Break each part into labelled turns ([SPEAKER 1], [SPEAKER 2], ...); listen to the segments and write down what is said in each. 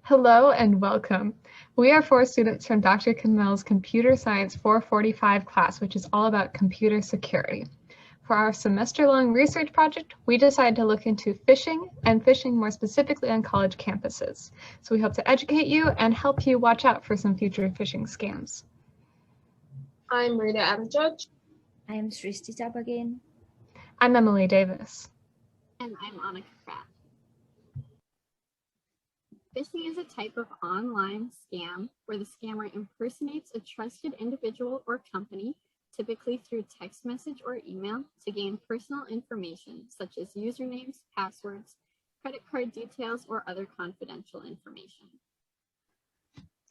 [SPEAKER 1] Hello and welcome. We are four students from Dr. Kammel's Computer Science 445 class, which is all about computer security. For our semester-long research project, we decided to look into phishing and phishing more specifically on college campuses. So we hope to educate you and help you watch out for some future phishing scams.
[SPEAKER 2] I'm Rita Adamjudge.
[SPEAKER 3] I am Srishti Chapagain.
[SPEAKER 1] I'm Emily Davis.
[SPEAKER 4] And I'm Annika Pratt. Phishing is a type of online scam where the scammer impersonates a trusted individual or company, typically through text message or email, to gain personal information such as usernames, passwords, credit card details, or other confidential information.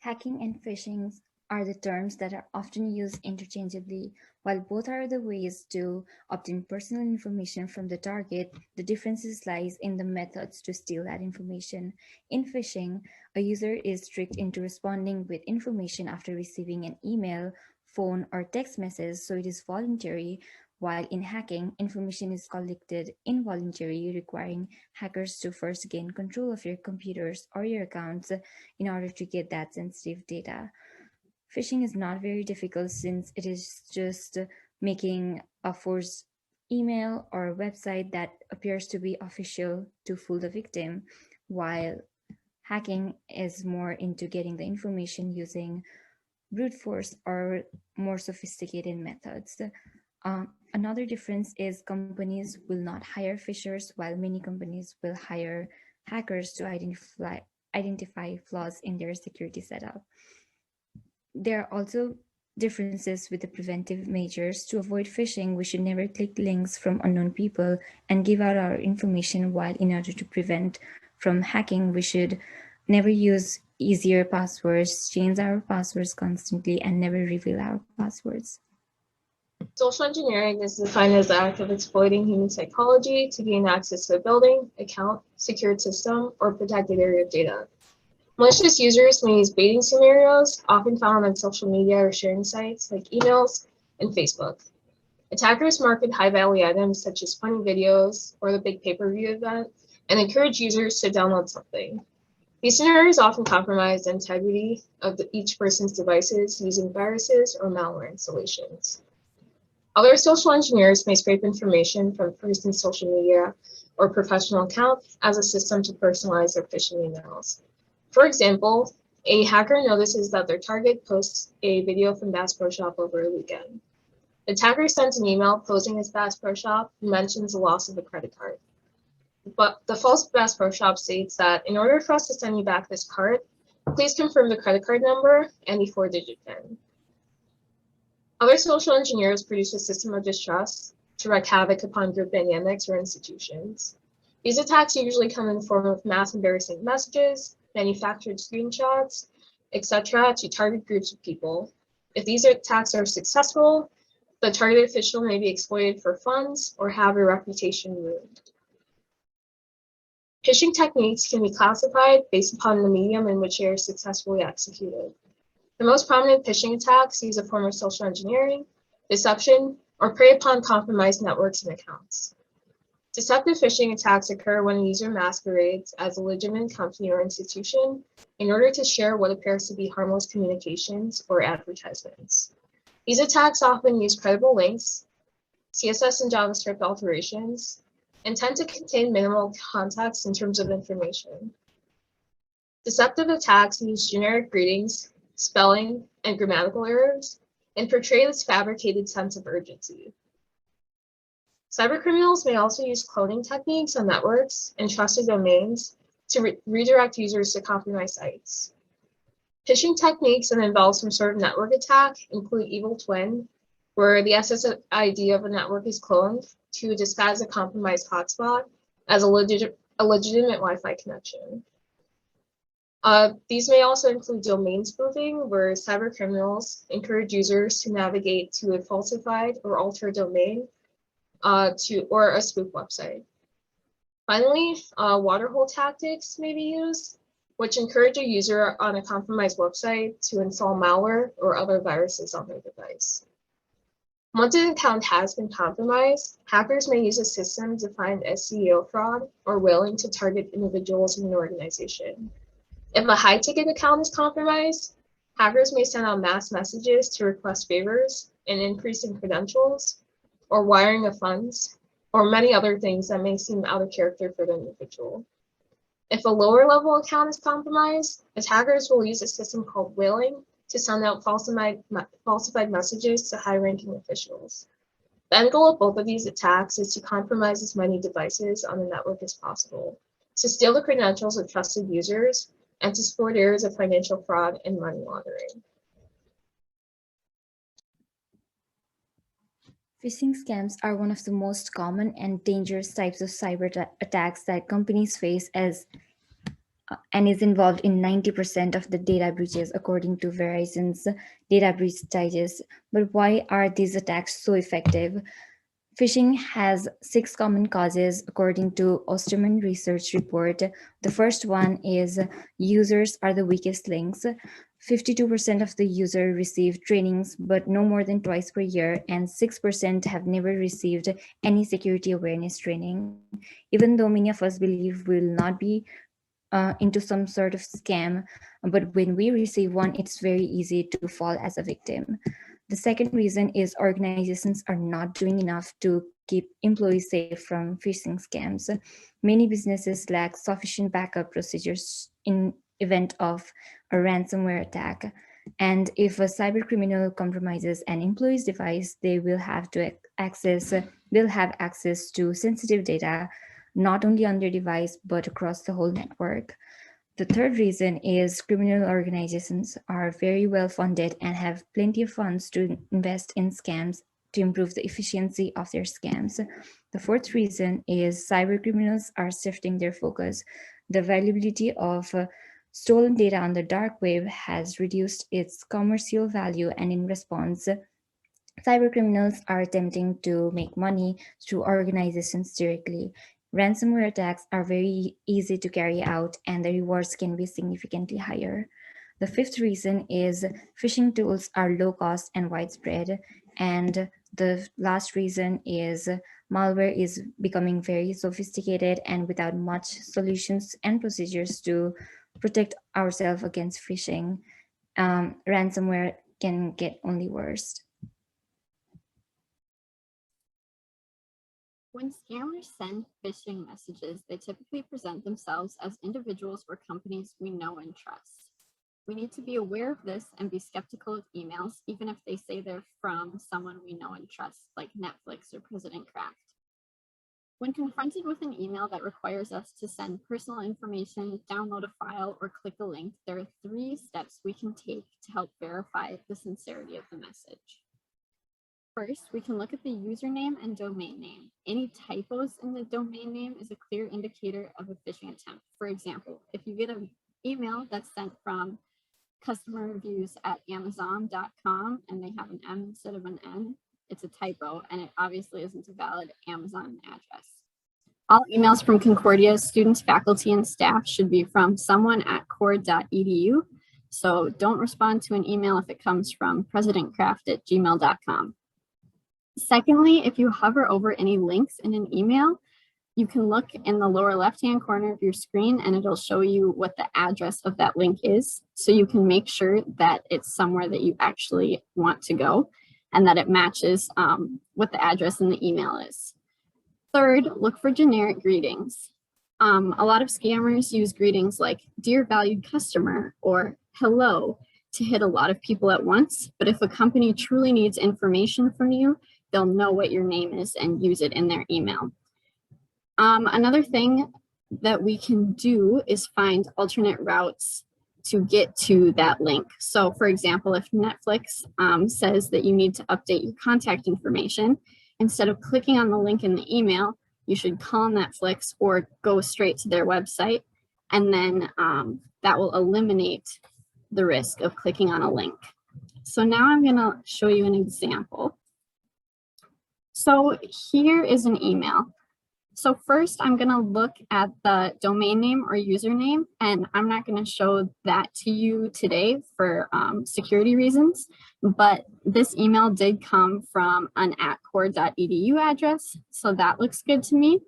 [SPEAKER 3] Hacking and phishing are the terms that are often used interchangeably. While both are the ways to obtain personal information from the target, the difference lies in the methods to steal that information. In phishing, a user is tricked into responding with information after receiving an email, phone, or text message, so it is voluntary, while in hacking, information is collected involuntarily, requiring hackers to first gain control of your computers or your accounts in order to get that sensitive data. Phishing is not very difficult since it is just making a forced email or website that appears to be official to fool the victim, while hacking is more into getting the information using brute force or more sophisticated methods. Another difference is companies will not hire phishers, while many companies will hire hackers to identify flaws in their security setup. There are also differences with the preventive measures. To avoid phishing, we should never click links from unknown people and give out our information, while in order to prevent from hacking, we should never use easier passwords, change our passwords constantly, and never reveal our passwords.
[SPEAKER 2] Social engineering is defined as the act of exploiting human psychology to gain access to a building, account, secured system, or protected area of data. Malicious users may use baiting scenarios, often found on social media or sharing sites like emails and Facebook. Attackers market high-value items such as funny videos or the big pay-per-view event and encourage users to download something. These scenarios often compromise the integrity of each person's devices using viruses or malware installations. Other social engineers may scrape information from a person's social media or professional account as a system to personalize their phishing emails. For example, a hacker notices that their target posts a video from Bass Pro Shop over a weekend. The attacker sends an email posing as Bass Pro Shop and mentions the loss of a credit card. But the false Bass Pro Shop states that in order for us to send you back this card, please confirm the credit card number and the 4-digit PIN. Other social engineers produce a system of distrust to wreak havoc upon group dynamics or institutions. These attacks usually come in the form of mass embarrassing messages, manufactured screenshots, etc., to target groups of people. If these attacks are successful, the targeted official may be exploited for funds or have a reputation ruined. Phishing techniques can be classified based upon the medium in which they are successfully executed. The most prominent phishing attacks use a form of social engineering, deception, or prey upon compromised networks and accounts. Deceptive phishing attacks occur when a user masquerades as a legitimate company or institution in order to share what appears to be harmless communications or advertisements. These attacks often use credible links, CSS and JavaScript alterations, and tend to contain minimal context in terms of information. Deceptive attacks use generic greetings, spelling, and grammatical errors, and portray this fabricated sense of urgency. Cybercriminals may also use cloning techniques on networks and trusted domains to redirect users to compromised sites. Phishing techniques that involve some sort of network attack include evil twin, where the SSID of a network is cloned to disguise a compromised hotspot as a legitimate Wi-Fi connection. These may also include domain spoofing, where cybercriminals encourage users to navigate to a falsified or altered domain or a spoof website. Finally, waterhole tactics may be used, which encourage a user on a compromised website to install malware or other viruses on their device. Once an account has been compromised, hackers may use a system defined as CEO fraud or whaling to target individuals in an organization. If a high-ticket account is compromised, hackers may send out mass messages to request favors, an increase in credentials, or wiring of funds, or many other things that may seem out of character for the individual. If a lower level account is compromised, attackers will use a system called whaling to send out falsified messages to high-ranking officials. The end goal of both of these attacks is to compromise as many devices on the network as possible, to steal the credentials of trusted users, and to exploit areas of financial fraud and money laundering.
[SPEAKER 3] Phishing scams are one of the most common and dangerous types of cyber attacks that companies face and is involved in 90% of the data breaches, according to Verizon's Data Breach Digest. But why are these attacks so effective? Phishing has 6 common causes, according to Osterman Research Report. The first one is users are the weakest links. 52% of the user receive trainings, but no more than twice per year, and 6% have never received any security awareness training. Even though many of us believe we will not be into some sort of scam, but when we receive one, it's very easy to fall as a victim. The second reason is organizations are not doing enough to keep employees safe from phishing scams. Many businesses lack sufficient backup procedures in event of a ransomware attack. And if a cyber criminal compromises an employee's device, they will have access to sensitive data, not only on their device, but across the whole network. The third reason is criminal organizations are very well funded and have plenty of funds to invest in scams to improve the efficiency of their scams. The fourth reason is cyber criminals are shifting their focus. The availability of stolen data on the dark web has reduced its commercial value, and in response, cybercriminals are attempting to make money through organizations directly. Ransomware attacks are very easy to carry out, and the rewards can be significantly higher. The fifth reason is phishing tools are low cost and widespread. And the last reason is malware is becoming very sophisticated, and without much solutions and procedures to protect ourselves against phishing, ransomware can get only worse.
[SPEAKER 4] When scammers send phishing messages, they typically present themselves as individuals or companies we know and trust. We need to be aware of this and be skeptical of emails, even if they say they're from someone we know and trust, like Netflix or President Kraft. When confronted with an email that requires us to send personal information, download a file, or click a link, there are 3 steps we can take to help verify the sincerity of the message. First, we can look at the username and domain name. Any typos in the domain name is a clear indicator of a phishing attempt. For example, if you get an email that's sent from customer reviews at Amazon.com and they have an M instead of an N, it's a typo, and it obviously isn't a valid Amazon address. All emails from Concordia students, faculty, and staff should be from someone@cord.edu. So don't respond to an email if it comes from presidentcraft@gmail.com. Secondly, if you hover over any links in an email, you can look in the lower left-hand corner of your screen and it'll show you what the address of that link is. So you can make sure that it's somewhere that you actually want to go and that it matches what the address in the email is. Third, look for generic greetings. A lot of scammers use greetings like "Dear valued customer" or "Hello" to hit a lot of people at once. But if a company truly needs information from you, they'll know what your name is and use it in their email. Another thing that we can do is find alternate routes to get to that link. So for example, if Netflix says that you need to update your contact information, instead of clicking on the link in the email, you should call Netflix or go straight to their website, and then that will eliminate the risk of clicking on a link. So now I'm gonna show you an example. So here is an email. So first I'm gonna look at the domain name or username, and I'm not gonna show that to you today for security reasons, but this email did come from an @cord.edu address, so that looks good to me.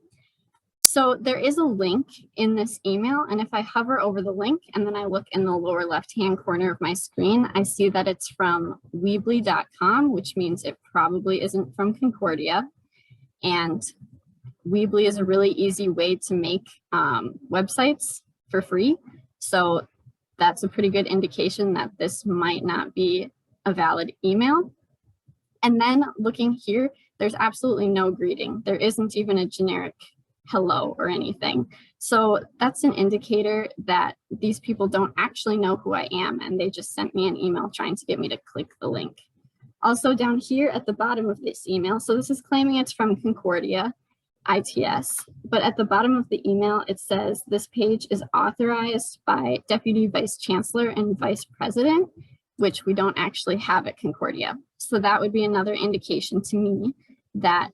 [SPEAKER 4] So there is a link in this email, and if I hover over the link and then I look in the lower left-hand corner of my screen, I see that it's from Weebly.com, which means it probably isn't from Concordia. And Weebly is a really easy way to make websites for free. So that's a pretty good indication that this might not be a valid email. And then looking here, there's absolutely no greeting. There isn't even a generic hello or anything. So that's an indicator that these people don't actually know who I am, and they just sent me an email trying to get me to click the link. Also down here at the bottom of this email, so this is claiming it's from Concordia ITS, but at the bottom of the email, it says this page is authorized by Deputy Vice Chancellor and Vice President, which we don't actually have at Concordia. So that would be another indication to me that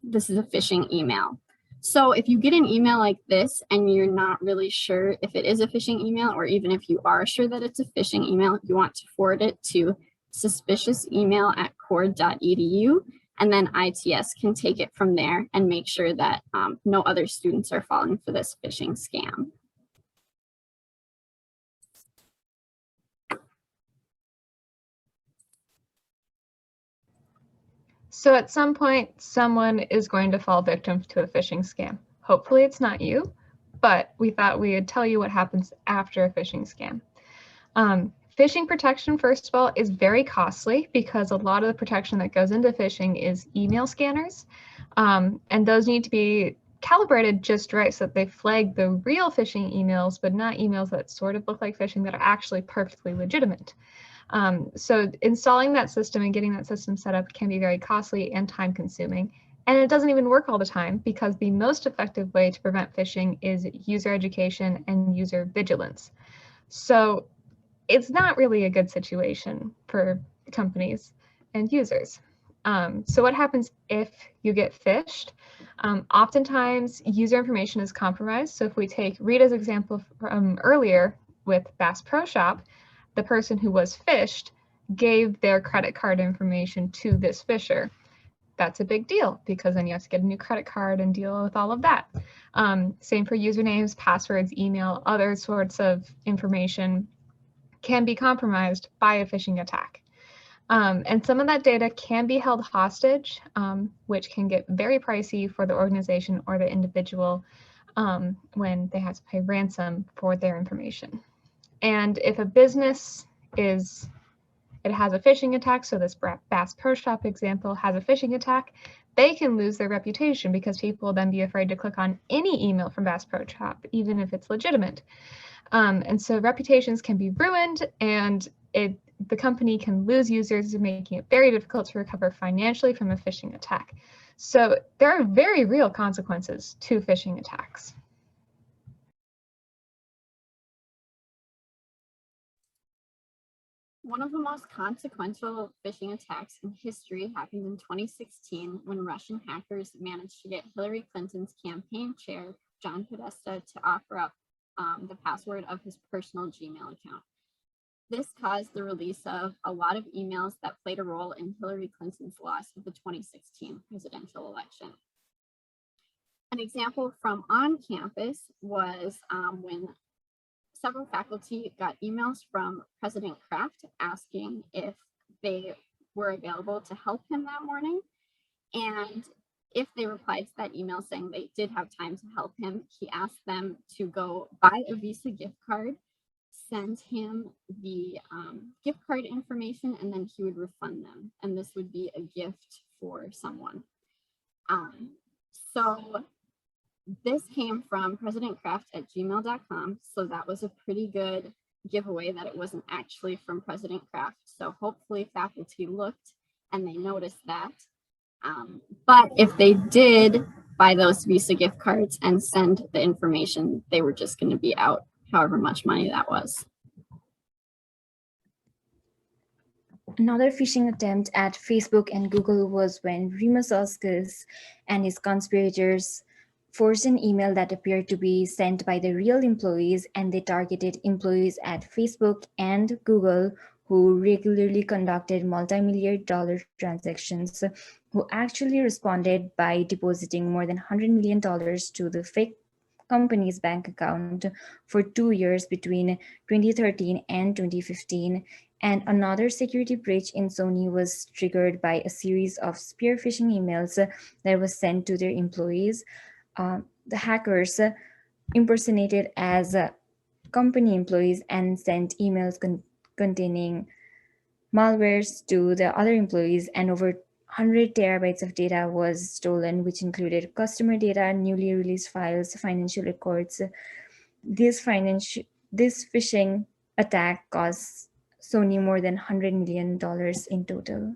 [SPEAKER 4] this is a phishing email. So if you get an email like this and you're not really sure if it is a phishing email, or even if you are sure that it's a phishing email, you want to forward it to suspiciousemail@cord.edu, and then ITS can take it from there and make sure that no other students are falling for this phishing scam.
[SPEAKER 1] So at some point, someone is going to fall victim to a phishing scam. Hopefully it's not you, but we thought we would tell you what happens after a phishing scam. Phishing protection, first of all, is very costly because a lot of the protection that goes into phishing is email scanners, and those need to be calibrated just right so that they flag the real phishing emails, but not emails that sort of look like phishing that are actually perfectly legitimate. So installing that system and getting that system set up can be very costly and time consuming. And it doesn't even work all the time because the most effective way to prevent phishing is user education and user vigilance. So it's not really a good situation for companies and users. So what happens if you get phished? Oftentimes user information is compromised. So if we take Rita's example from earlier with Bass Pro Shop, the person who was phished gave their credit card information to this phisher. That's a big deal because then you have to get a new credit card and deal with all of that. Same for usernames, passwords, email, other sorts of information can be compromised by a phishing attack. And some of that data can be held hostage, which can get very pricey for the organization or the individual when they have to pay ransom for their information. And if a business has a phishing attack, so this Bass Pro Shop example has a phishing attack, they can lose their reputation because people will then be afraid to click on any email from Bass Pro Shop, even if it's legitimate. And so reputations can be ruined, and the company can lose users, making it very difficult to recover financially from a phishing attack. So there are very real consequences to phishing attacks.
[SPEAKER 4] One of the most consequential phishing attacks in history happened in 2016 when Russian hackers managed to get Hillary Clinton's campaign chair, John Podesta, to offer up the password of his personal Gmail account. This caused the release of a lot of emails that played a role in Hillary Clinton's loss of the 2016 presidential election. An example from on campus was when several faculty got emails from President Kraft asking if they were available to help him that morning. And if they replied to that email saying they did have time to help him, he asked them to go buy a Visa gift card, send him the gift card information, and then he would refund them. And this would be a gift for someone. So this came from presidentkraft@gmail.com. So that was a pretty good giveaway that it wasn't actually from President Kraft. So hopefully faculty looked and they noticed that. But if they did buy those Visa gift cards and send the information, they were just going to be out however much money that was.
[SPEAKER 3] Another phishing attempt at Facebook and Google was when Remus Oskus and his conspirators forged an email that appeared to be sent by the real employees, and they targeted employees at Facebook and Google who regularly conducted multi-million-dollar transactions, who actually responded by depositing more than $100 million to the fake company's bank account for 2 years between 2013 and 2015. And another security breach in Sony was triggered by a series of spear phishing emails that was sent to their employees. The hackers impersonated as company employees and sent emails containing malwares to the other employees, and over 100 terabytes of data was stolen, which included customer data, newly released files, financial records. This phishing attack cost Sony more than $100 million in total.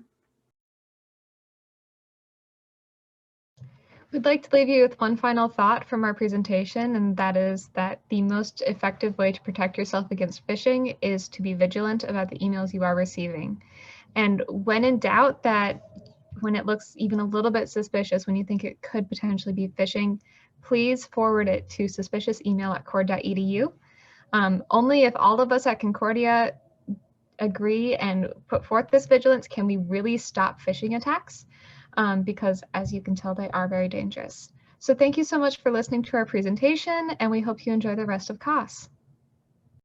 [SPEAKER 1] We'd like to leave you with one final thought from our presentation, and that is that the most effective way to protect yourself against phishing is to be vigilant about the emails you are receiving. And when in doubt, that when it looks even a little bit suspicious, when you think it could potentially be phishing, please forward it to suspiciousemail@cord.edu. Only if all of us at Concordia agree and put forth this vigilance can we really stop phishing attacks, because as you can tell, they are very dangerous. So thank you so much for listening to our presentation, and we hope you enjoy the rest of COS.